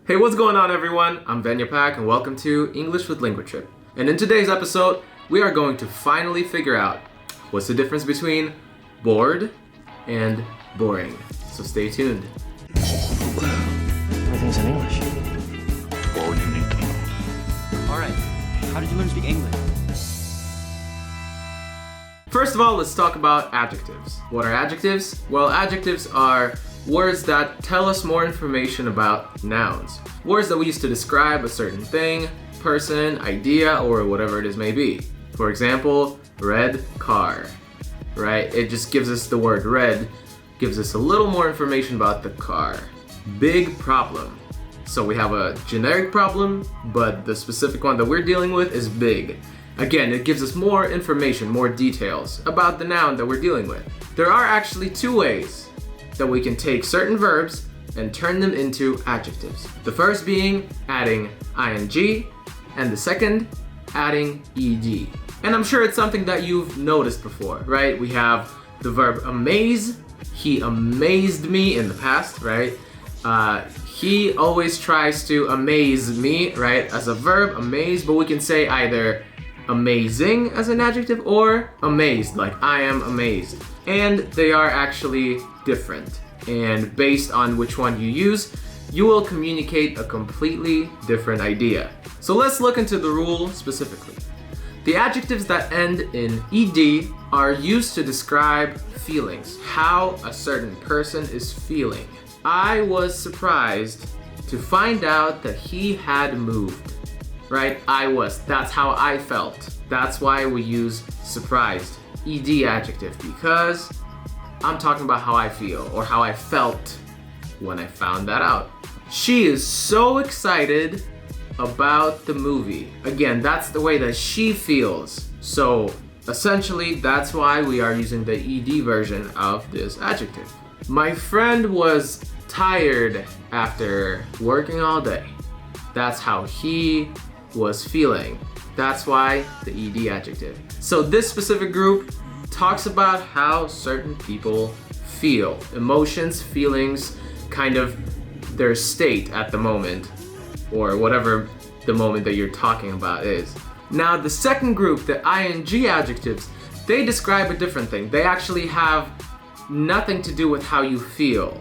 Hey, what's going on everyone? I'm Pak and welcome to English with LinguaTrip. And in today's episode, we are going to finally figure out what's the difference between bored and boring. So stay tuned. Everything's in English. All you need to know. Alright, how did you learn to speak English? First of all, let's talk about adjectives. What are adjectives? Well, adjectives are words that tell us more information about nouns. Words that we use to describe a certain thing, person, idea, or whatever it is may be. For example, red car, right? It just gives us the word red, gives us a little more information about the car. Big problem. So we have a generic problem, but the specific one that we're dealing with is big. Again, it gives us more information, more details about the noun that we're dealing with. There are actually two ways that we can take certain verbs and turn them into adjectives. The first being adding ing, and the second adding ed. And I'm sure it's something that you've noticed before, right? We have the verb amaze. He amazed me in the past, right? He always tries to amaze me, right? As a verb, amaze, but we can say either amazing as an adjective or amazed, like I am amazed. And they are actually different. And based on which one you use, you will communicate a completely different idea. So let's look into the rule specifically. The adjectives that end in ed are used to describe feelings, how a certain person is feeling. I was surprised to find out that he had moved. Right? That's how I felt. That's why we use surprised, ed adjective, because I'm talking about how I feel or how I felt when I found that out. She is so excited about the movie. Again, that's the way that she feels. So essentially, that's why we are using the ed version of this adjective. My friend was tired after working all day. That's how he was feeling. That's why the ed adjective. So this specific group talks about how certain people feel. Emotions, feelings, kind of their state at the moment, or whatever the moment that you're talking about is. Now the second group, the ing adjectives, they describe a different thing. They actually have nothing to do with how you feel.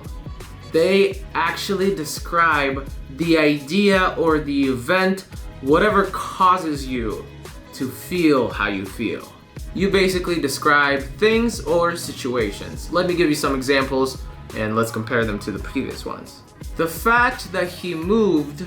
They actually describe the idea or the event, whatever causes you to feel how you feel. You basically describe things or situations. Let me give you some examples and let's compare them to the previous ones. The fact that he moved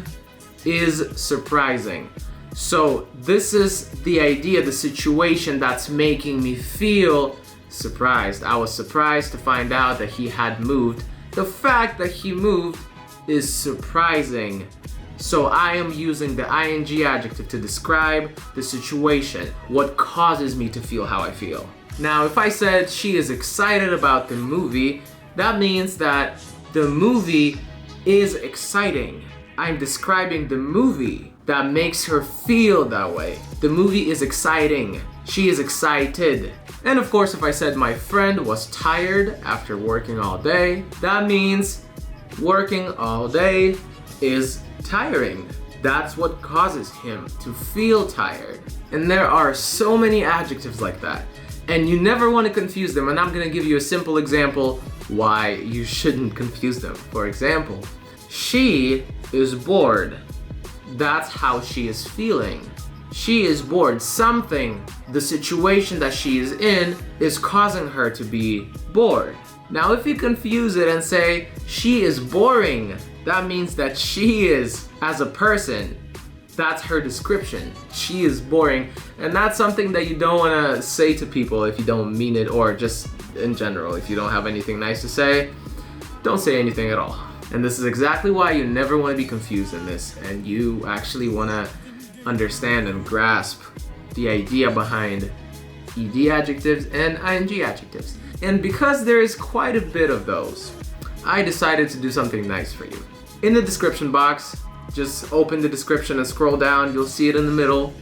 is surprising. So this is the idea, the situation that's making me feel surprised. I was surprised to find out that he had moved. The fact that he moved is surprising. So I am using the ing adjective to describe the situation, what causes me to feel how I feel. Now, if I said she is excited about the movie, that means that the movie is exciting. I'm describing the movie that makes her feel that way. The movie is exciting. She is excited. And of course, if I said my friend was tired after working all day, that means working all day is tiring. That's what causes him to feel tired. And there are so many adjectives like that. And you never want to confuse them. And I'm going to give you a simple example why you shouldn't confuse them. For example, she is bored. That's how she is feeling. She is bored. Something, the situation that she is in, is causing her to be bored. Now, if you confuse it and say she is boring, that means that she is, as a person, that's her description. She is boring. And that's something that you don't want to say to people if you don't mean it, or just in general, if you don't have anything nice to say, don't say anything at all. And this is exactly why you never want to be confused in this, and you actually want to understand and grasp the idea behind ed adjectives and ing adjectives. And because there is quite a bit of those, I decided to do something nice for you. In the description box, just open the description and scroll down, you'll see it in the middle.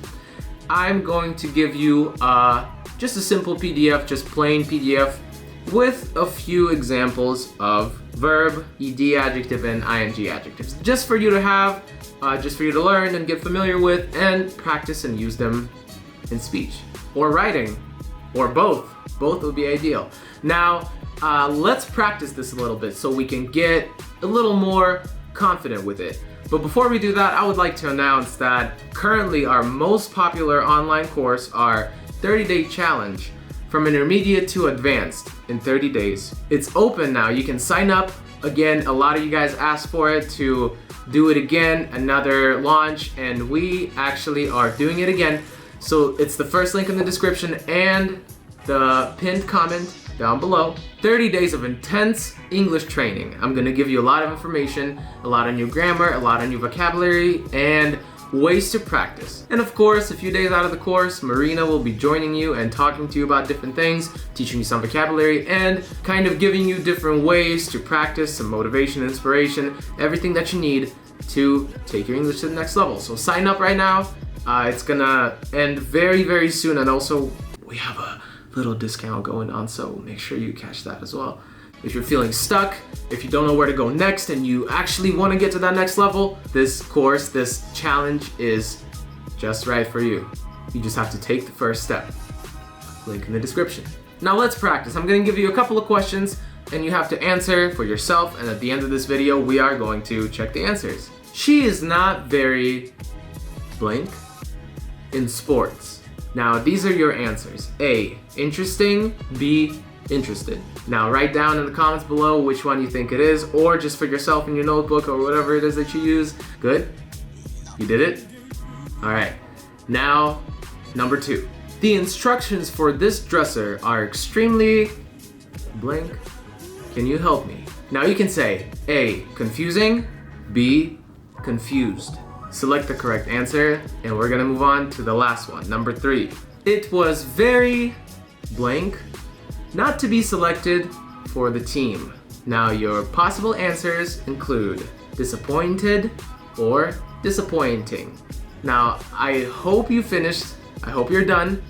I'm going to give you just a simple PDF, just plain PDF, with a few examples of verb, ed adjective, and ing adjectives. Just for you to have, just for you to learn and get familiar with and practice and use them in speech or writing or both. Both would be ideal. Now, let's practice this a little bit so we can get a little more confident with it. But before we do that, I would like to announce that currently our most popular online course, our 30-day challenge from intermediate to advanced in 30 days. It's open now. You can sign up. Again, a lot of you guys asked for it to do it again, another launch, and we actually are doing it again. So it's the first link in the description and the pinned comment down below. 30 days of intense English training. I'm gonna give you a lot of information, a lot of new grammar, a lot of new vocabulary, and ways to practice. And of course, a few days out of the course, Marina will be joining you and talking to you about different things, teaching you some vocabulary, and kind of giving you different ways to practice, some motivation, inspiration, everything that you need to take your English to the next level. So sign up right now. It's gonna end very, very soon, and also we have a little discount going on, so make sure you catch that as well. If you're feeling stuck, if you don't know where to go next and you actually want to get to that next level, this course, this challenge is just right for you. You just have to take the first step. Link in the description. Now let's practice. I'm going to give you a couple of questions and you have to answer for yourself, and at the end of this video we are going to check the answers. She is not very blank in sports. Now these are your answers. A, interesting. B, interested. Now write down in the comments below which one you think it is, or just for yourself in your notebook or whatever it is that you use. Good? You did it? Alright. Now, number 2. The instructions for this dresser are extremely blank. Can you help me? Now you can say A, confusing. B, confused. Select the correct answer, and we're gonna move on to the last one, number 3. It was very blank, not to be selected for the team. Now your possible answers include disappointed or disappointing. Now I hope you finished, I hope you're done,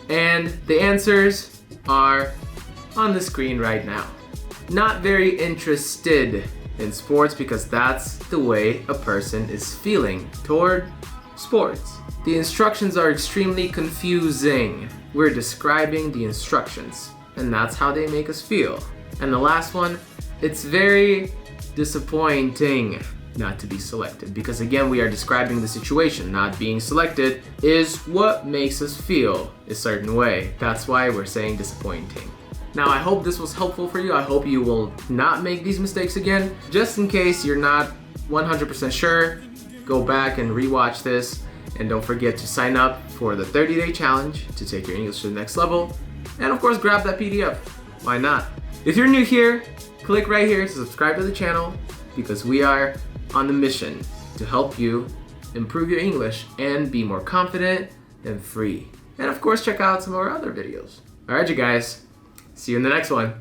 and the answers are on the screen right now. Not very interested in sports because that's the way a person is feeling toward sports. The instructions are extremely confusing. We're describing the instructions, and that's how they make us feel. And the last one, it's very disappointing not to be selected, because again we are describing the situation. Not being selected is what makes us feel a certain way. That's why we're saying disappointing. Now I hope this was helpful for you. I hope you will not make these mistakes again. Just in case you're not 100% sure, go back and rewatch this, and don't forget to sign up for the 30-day challenge to take your English to the next level. And of course, grab that PDF. Why not? If you're new here, click right here to subscribe to the channel, because we are on the mission to help you improve your English and be more confident and free. And of course, check out some of our other videos. All right, you guys. See you in the next one.